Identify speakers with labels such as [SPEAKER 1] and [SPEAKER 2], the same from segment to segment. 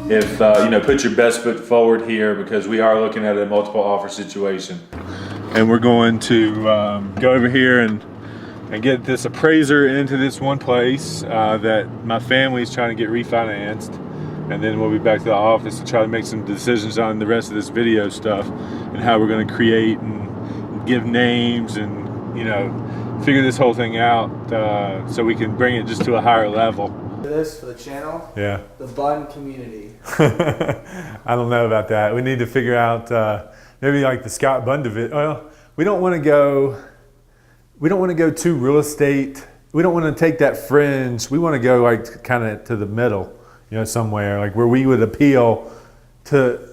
[SPEAKER 1] if put your best foot forward here, because we are looking at a multiple offer situation. And we're going to go over here and get this appraiser into this one place that my family's trying to get refinanced. And then we'll be back to the office to try to make some decisions on the rest of this video stuff and how we're going to create and give names and, figure this whole thing out so we can bring it just to a higher level.
[SPEAKER 2] This for the channel?
[SPEAKER 1] Yeah.
[SPEAKER 2] The Bunn community.
[SPEAKER 1] I don't know about that. We need to figure out maybe like the Scott Bunn division. Well, we don't want to go too real estate. We don't want to take that fringe. We want to go like kind of to the middle, somewhere like where we would appeal to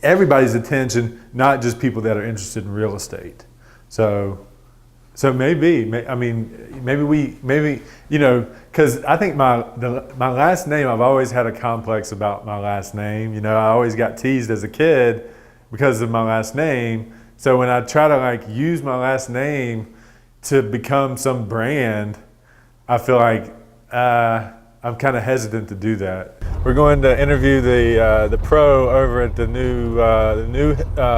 [SPEAKER 1] everybody's attention, not just people that are interested in real estate. So maybe because I think my last name, I've always had a complex about my last name. I always got teased as a kid because of my last name. So when I try to use my last name to become some brand, I feel like I'm kind of hesitant to do that. We're going to interview the pro over at the new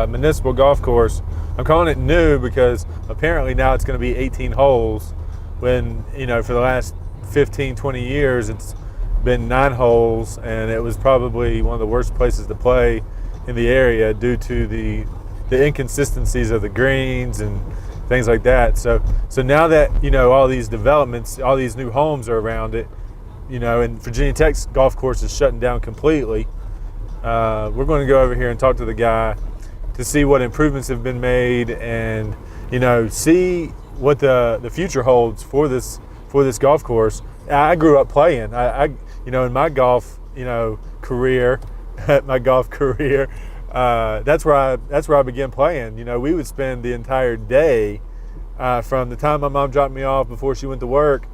[SPEAKER 1] municipal golf course. I'm calling it new because apparently now it's going to be 18 holes when, for the last 15, 20 years, it's been 9 holes, and it was probably one of the worst places to play in the area due to the inconsistencies of the greens and things like that. So now that, all these developments, all these new homes are around it, and Virginia Tech's golf course is shutting down completely, we're going to go over here and talk to the guy to see what improvements have been made and, see what the future holds for this golf course. I grew up playing. I in my golf, career, that's where I began playing. We would spend the entire day from the time my mom dropped me off before she went to work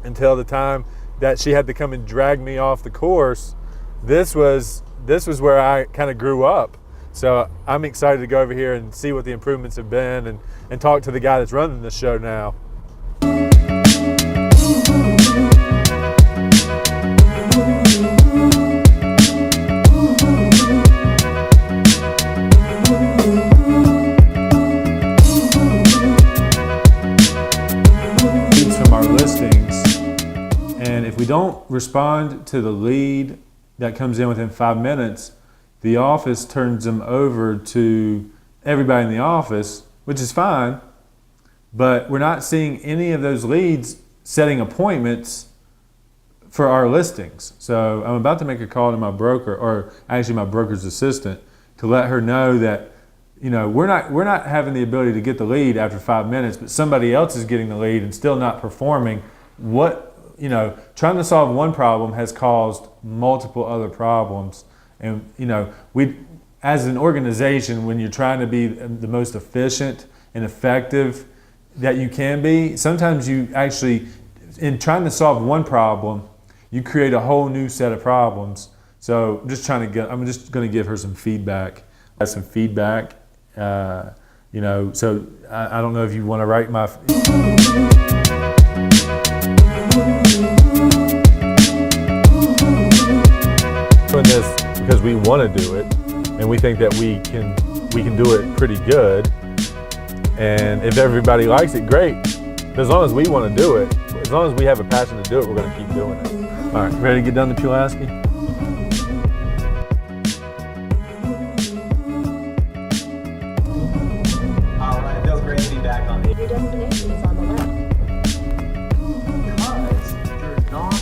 [SPEAKER 1] until the time that she had to come and drag me off the course. This was where I kind of grew up. So I'm excited to go over here and see what the improvements have been and talk to the guy that's running the show now. From our listings, and if we don't respond to the lead that comes in within 5 minutes, the office turns them over to everybody in the office, which is fine, but we're not seeing any of those leads setting appointments for our listings. So I'm about to make a call to my broker, or actually my broker's assistant, to let her know that we're not having the ability to get the lead after 5 minutes, but somebody else is getting the lead and still not performing. Trying to solve one problem has caused multiple other problems. And we, as an organization, when you're trying to be the most efficient and effective that you can be, sometimes you actually, in trying to solve one problem, you create a whole new set of problems. So I'm just going to give her some feedback. So I don't know if you want to write my. Doing this because we want to do it, and we think that we can do it pretty good. And if everybody likes it, great. But as long as we want to do it, as long as we have a passion to do it, we're going to keep doing it. All right, ready to get done to Pulaski?
[SPEAKER 3] All right, it feels great to be back on the.
[SPEAKER 4] Your destination is on the left.
[SPEAKER 3] Because you're not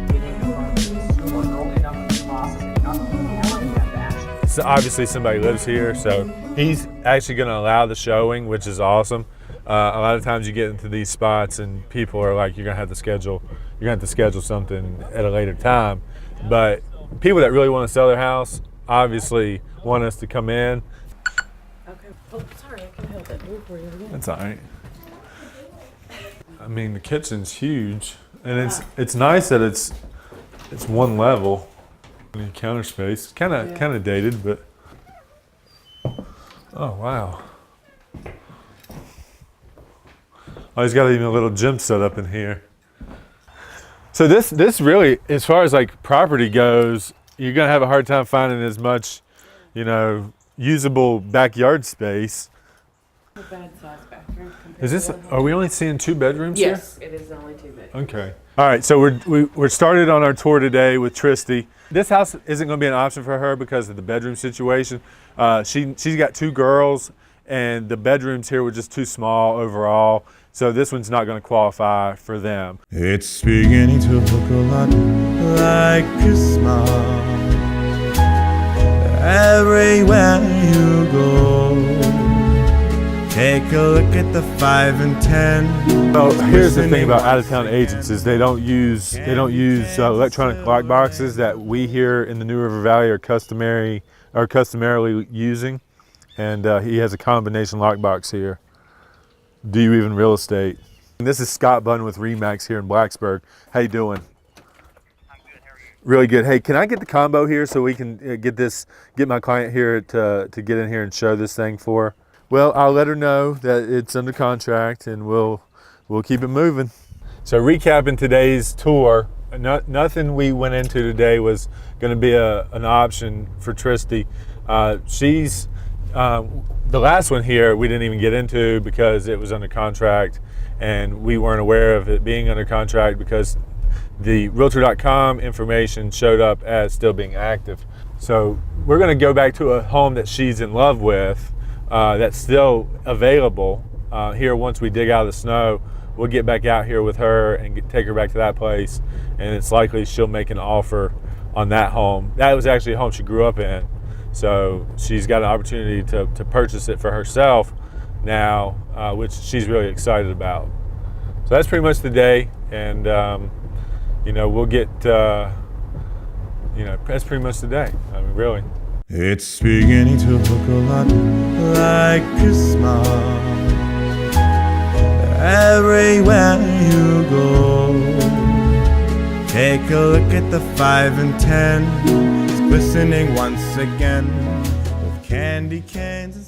[SPEAKER 3] getting in front of the consumer early enough in the process, and you're not telling them to actually.
[SPEAKER 1] So obviously somebody lives here, so he's actually going to allow the showing, which is awesome. A lot of times you get into these spots and people are like, you're going to have to schedule something at a later time. But people that really want to sell their house obviously want us to come in.
[SPEAKER 4] Okay. Oh, sorry, I can help it move for you again.
[SPEAKER 1] That's all right. I mean, the kitchen's huge, and it's nice that it's one level. Any counter space, kind of dated, but oh wow. Oh, he's got even a little gym set up in here. So this really, as far as like property goes, you're gonna have a hard time finding as much, you know, usable backyard space.
[SPEAKER 4] A bad size bathroom.
[SPEAKER 1] Is this? Are we only seeing 2 bedrooms here?
[SPEAKER 4] Yes, it is only 2 bedrooms.
[SPEAKER 1] Okay. All right. So we're started on our tour today with Tristy. This house isn't going to be an option for her because of the bedroom situation. She's got 2 girls, and the bedrooms here were just too small overall. So this one's not going to qualify for them.
[SPEAKER 5] It's beginning to look a lot like Christmas everywhere you go. Take a look at the 5 and 10.
[SPEAKER 1] Well, here's the thing about out-of-town agents is they don't use electronic lock boxes that we here in the New River Valley are customarily using, and he has a combination lock box here. Do you even real estate? And this is Scott Bunn with Remax here in Blacksburg. How you doing?
[SPEAKER 6] I'm good. How are you?
[SPEAKER 1] Really good. Hey, can I get the combo here so we can get my client here to get in here and show this thing for her? Well, I'll let her know that it's under contract, and we'll keep it moving. So recapping today's tour, nothing we went into today was going to be an option for Tristy. She's the last one here we didn't even get into because it was under contract, and we weren't aware of it being under contract because the Realtor.com information showed up as still being active. So we're going to go back to a home that she's in love with. That's still available here. Once we dig out of the snow, we'll get back out here with her and take her back to that place, and it's likely she'll make an offer on that home. That was actually a home she grew up in, so she's got an opportunity to purchase it for herself now, which she's really excited about. So that's pretty much the day, and you know, we'll get you know, that's pretty much the day. I mean, really.
[SPEAKER 5] It's beginning to look a lot like Christmas everywhere you go. Take a look at the 5 and 10. It's glistening once again with candy canes and